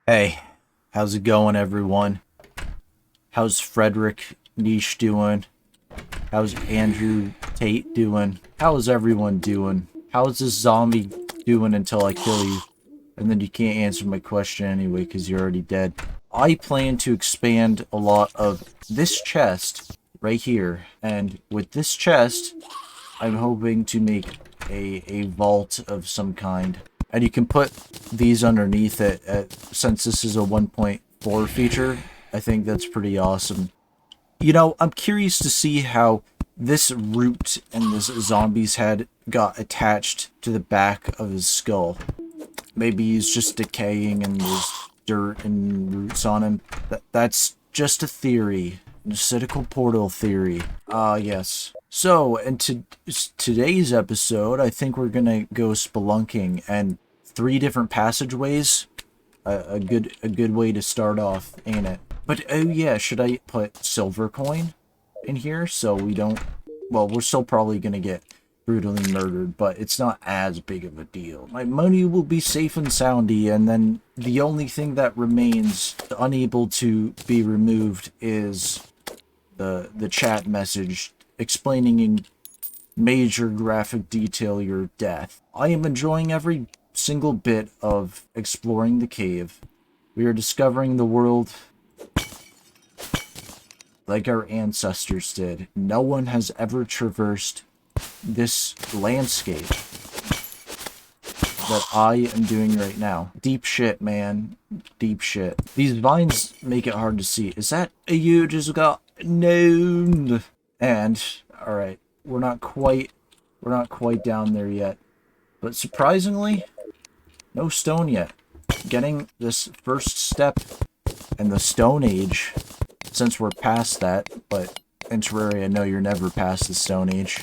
Hey, how's it going, everyone? How's Frederick Niche doing? How's Andrew Tate doing? How's everyone doing? How's this zombie doing until I kill you? And then you can't answer my question anyway because you're already dead. I plan to expand a lot of this chest right here. And with this chest, I'm hoping to make a vault of some kind. And you can put these underneath it since this is a 1.4 feature. I think that's pretty awesome. You know, I'm curious to see how this root and this zombie's head got attached to the back of his skull. Maybe he's just decaying and there's dirt and roots on him. That's just a theory. An acidical portal theory. Yes. So, in today's episode, I think we're gonna go spelunking, and three different passageways. A good way to start off, ain't it? But oh yeah, should I put silver coin in here so we don't? Well, we're still probably gonna get brutally murdered, but it's not as big of a deal. My money will be safe and soundy, and then the only thing that remains unable to be removed is the chat message explaining in major graphic detail your death. I am enjoying every single bit of exploring the cave. We are discovering the world like our ancestors did. No one has ever traversed this landscape that I am doing right now. Deep shit, man. Deep shit. These vines make it hard to see. Is that a you just got known? And alright, we're not quite down there yet. But surprisingly, no stone yet. Getting this first step in the Stone Age, since we're past that, but in Terraria, no, you're never past the Stone Age.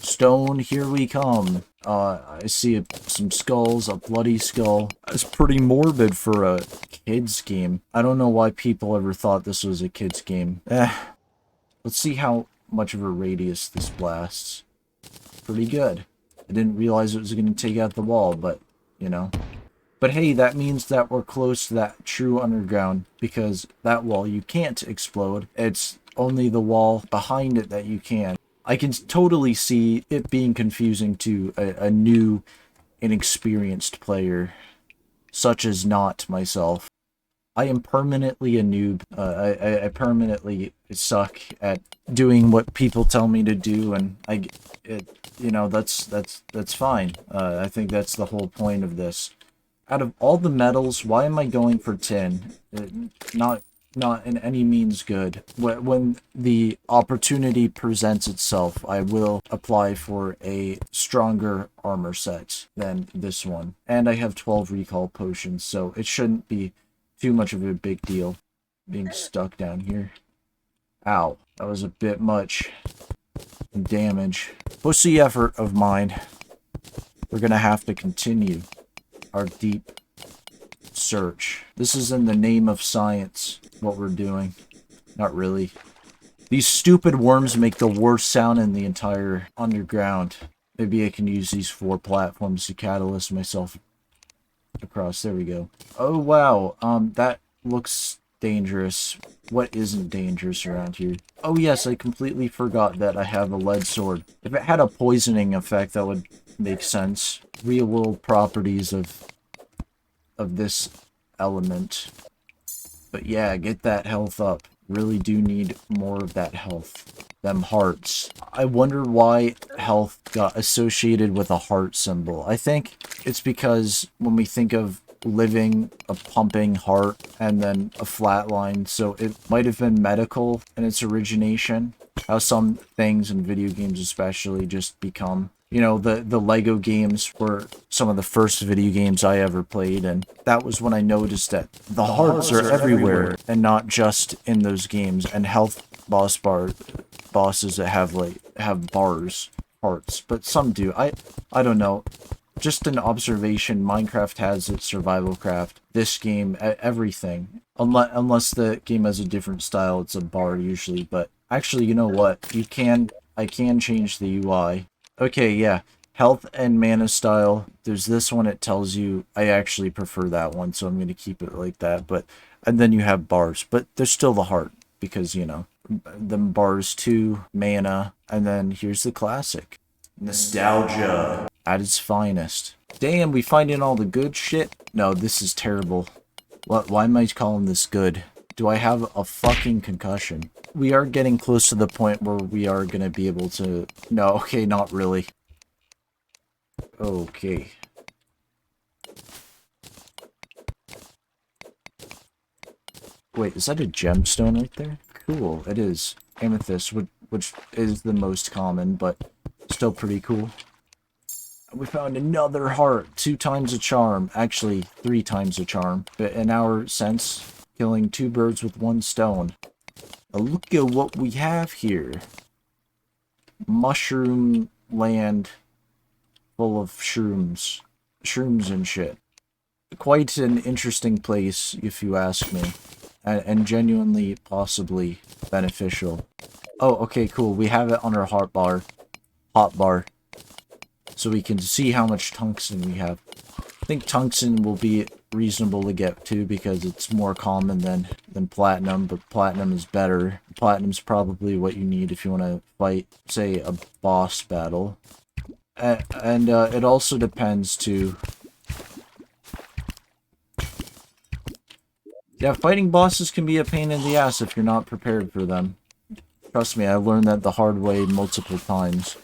Stone, here we come. I see some skulls, a bloody skull. It's pretty morbid for a kid's game. I don't know why people ever thought this was a kid's game. Let's see how much of a radius this blasts. Pretty good. I didn't realize it was going to take out the wall, but, you know. But hey, that means that we're close to that true underground, because that wall you can't explode. It's only the wall behind it that you can. I can totally see it being confusing to a new, inexperienced player, such as not myself. I am permanently a noob. I permanently suck at doing what people tell me to do, and you know, that's fine. I think that's the whole point of this. Out of all the metals, why am I going for tin? Not in any means good. When the opportunity presents itself, I will apply for a stronger armor set than this one. And I have 12 recall potions, so it shouldn't be too much of a big deal being stuck down here. Ow, that was a bit much damage. Pussy effort of mine. We're gonna have to continue our deep search. This is in the name of science, what we're doing. Not really. These stupid worms make the worst sound in the entire underground. Maybe I can use these 4 platforms to catalyst myself across. There we go. Oh wow, that looks dangerous. What isn't dangerous around here? Oh yes, I completely forgot that I have a lead sword. If it had a poisoning effect, that would make sense. Real world properties of this element. But yeah, get that health up. Really do need more of that health. Them hearts. I wonder why health got associated with a heart symbol. I think it's because when we think of living, a pumping heart, and then a flat line, so it might have been medical in its origination. How some things in video games especially just become, you know, the Lego games were some of the first video games I ever played, and that was when I noticed that the hearts are everywhere and not just in those games. And health bosses that have bars, hearts, but some do. I don't know. Just an observation, Minecraft has its survival craft. This game, everything. Unless the game has a different style, it's a bar usually, but actually, you know what? I can change the UI. Okay, yeah. Health and mana style. There's this one, it tells you. I actually prefer that one, so I'm going to keep it like that. But and then you have bars, but there's still the heart because, you know, the bars 2, mana, and then here's the classic. Nostalgia at its finest. Damn, we finding all the good shit? No, this is terrible. Why am I calling this good? Do I have a fucking concussion? We are getting close to the point where we are going to be able to... No, okay, not really. Okay. Wait, is that a gemstone right there? Cool, it is. Amethyst, which is the most common, but still pretty cool. We found another heart, 2 times a charm. Actually, 3 times a charm. But in our sense, killing 2 birds with 1 stone. Now look at what we have here. Mushroom land full of shrooms. Shrooms and shit. Quite an interesting place, if you ask me. And genuinely, possibly beneficial. Oh, okay, cool. We have it on our hotbar. So we can see how much tungsten we have. I think tungsten will be reasonable to get to because it's more common than platinum, but platinum is better. Platinum's probably what you need if you want to fight, say, a boss battle. And it also depends too. Yeah, fighting bosses can be a pain in the ass if you're not prepared for them. Trust me, I learned that the hard way multiple times.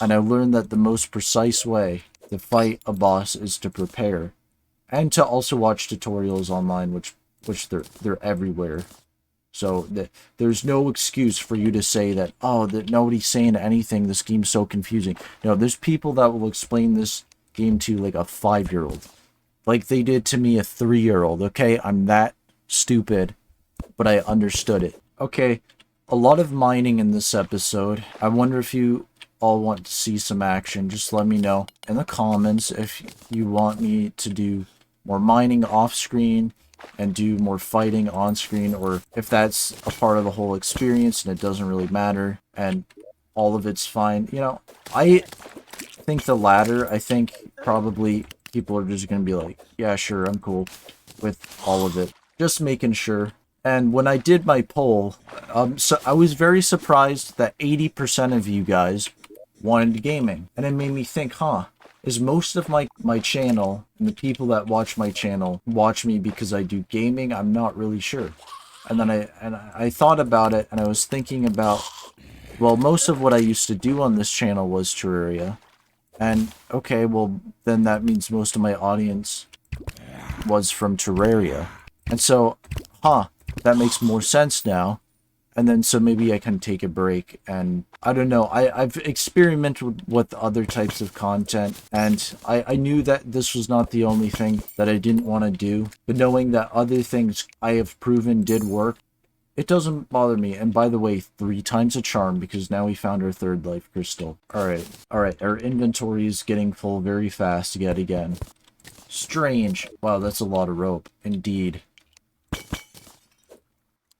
And I learned that the most precise way to fight a boss is to prepare. And to also watch tutorials online, which they're everywhere. So there's no excuse for you to say that, oh, that nobody's saying anything, this game's so confusing. No, there's people that will explain this game to like a 5-year-old. Like they did to me a 3-year-old, okay? I'm that stupid, but I understood it. Okay, a lot of mining in this episode. I wonder if you all want to see some action. Just let me know in the comments if you want me to do more mining off-screen and do more fighting on-screen, or if that's a part of the whole experience and it doesn't really matter and all of it's fine. You know, I think the latter. I think probably people are just going to be like, yeah, sure, I'm cool with all of it. Just making sure. And when I did my poll, so I was very surprised that 80% of you guys wanted gaming. And it made me think, huh, is most of my channel and the people that watch my channel watch me because I do gaming? I'm not really sure. And then I thought about it, and I was thinking about, well, most of what I used to do on this channel was Terraria. And, okay, well, then that means most of my audience was from Terraria. And so, huh, that makes more sense now. And then, so maybe I can take a break, and I don't know, I've experimented with other types of content, and I knew that this was not the only thing that I didn't want to do, but knowing that other things I have proven did work, it doesn't bother me. And by the way, 3 times a charm, because now we found our 3rd life crystal. Alright, our inventory is getting full very fast yet again. Strange. Wow, that's a lot of rope. Indeed.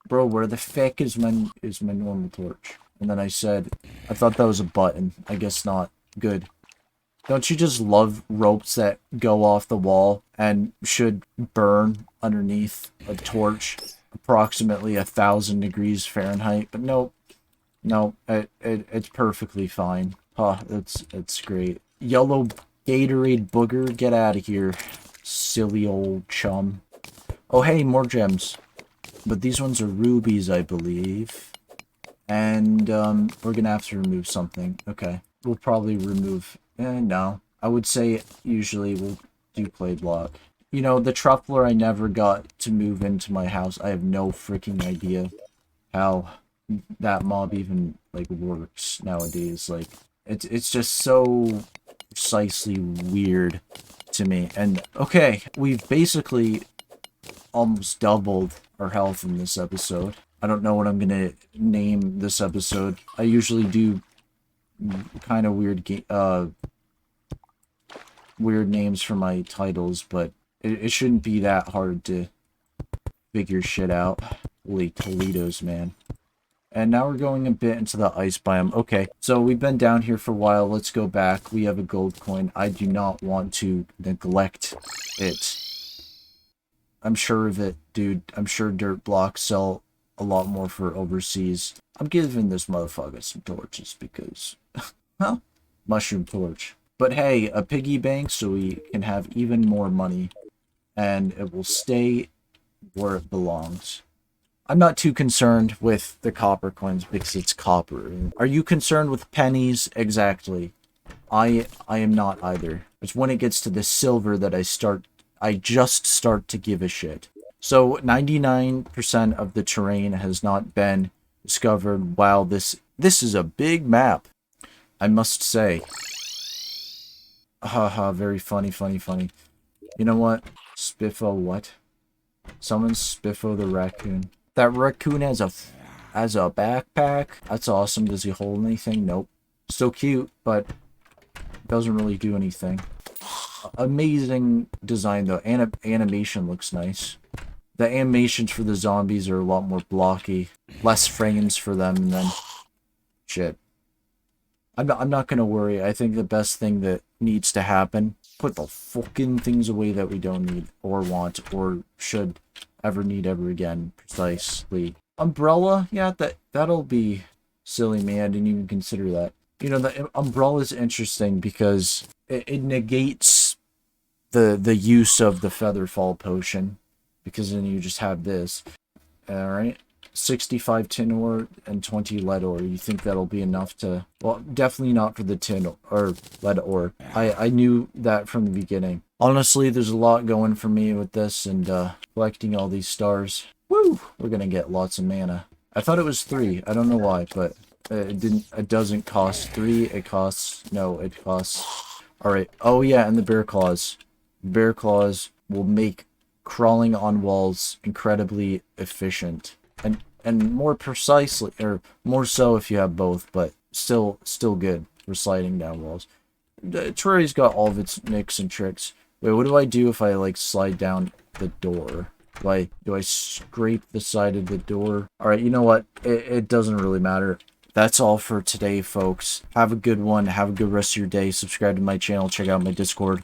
Bro, where the fuck is my normal torch? And then I said, I thought that was a button. I guess not. Good. Don't you just love ropes that go off the wall and should burn underneath a torch approximately 1,000 degrees Fahrenheit? But nope. No, it's perfectly fine. Huh, it's great. Yellow Gatorade booger, get out of here. Silly old chum. Oh, hey, more gems. But these ones are rubies, I believe. And, we're gonna have to remove something. Okay. We'll probably remove... no. I would say usually we'll do clay block. You know, the truffler I never got to move into my house. I have no freaking idea how that mob even, like, works nowadays. Like, it's just so precisely weird to me. And, okay, we've basically almost doubled our health in this episode. I don't know what I'm gonna name this episode. I usually do kind of weird names for my titles, but it shouldn't be that hard to figure shit out. Holy Toledo's, man. And now we're going a bit into the ice biome. Okay, so we've been down here for a while. Let's go back. We have a gold coin. I do not want to neglect it. I'm sure of it, dude. I'm sure dirt blocks sell a lot more for overseas. I'm giving this motherfucker some torches because, well, mushroom torch. But hey, a piggy bank so we can have even more money. And it will stay where it belongs. I'm not too concerned with the copper coins because it's copper. Are you concerned with pennies? Exactly. I am not either. It's when it gets to the silver that I just start to give a shit. So 99% of the terrain has not been discovered. Wow, this is a big map, I must say. Haha, very funny, funny, funny. You know what? Spiffo what? Someone Spiffo the raccoon. That raccoon has a backpack. That's awesome. Does he hold anything? Nope. Still cute, but doesn't really do anything. Amazing design though. Animation looks nice. The animations for the zombies are a lot more blocky. Less frames for them, and then shit. I'm not gonna worry. I think the best thing that needs to happen, put the fucking things away that we don't need or want or should ever need ever again. Precisely. Umbrella, yeah, that'll be silly, man. I didn't even consider that. You know, the umbrella is interesting because it negates the use of the featherfall potion, because then you just have this. All right. 65 tin ore and 20 lead ore. You think that'll be enough to... Well, definitely not for the tin or lead ore. I knew that from the beginning. Honestly, there's a lot going for me with this and collecting all these stars. Woo! We're gonna get lots of mana. I thought it was 3. I don't know why, but it doesn't cost 3. It costs... No, it costs... Alright. Oh yeah, and the bear claws. Bear claws will make crawling on walls incredibly efficient. And more precisely, or more so if you have both, but still good for sliding down walls. Terraria's got all of its nicks and tricks. Wait, what do I do if I, like, slide down the door? Do I scrape the side of the door? Alright, you know what? It doesn't really matter. That's all for today, folks. Have a good one. Have a good rest of your day. Subscribe to my channel. Check out my Discord.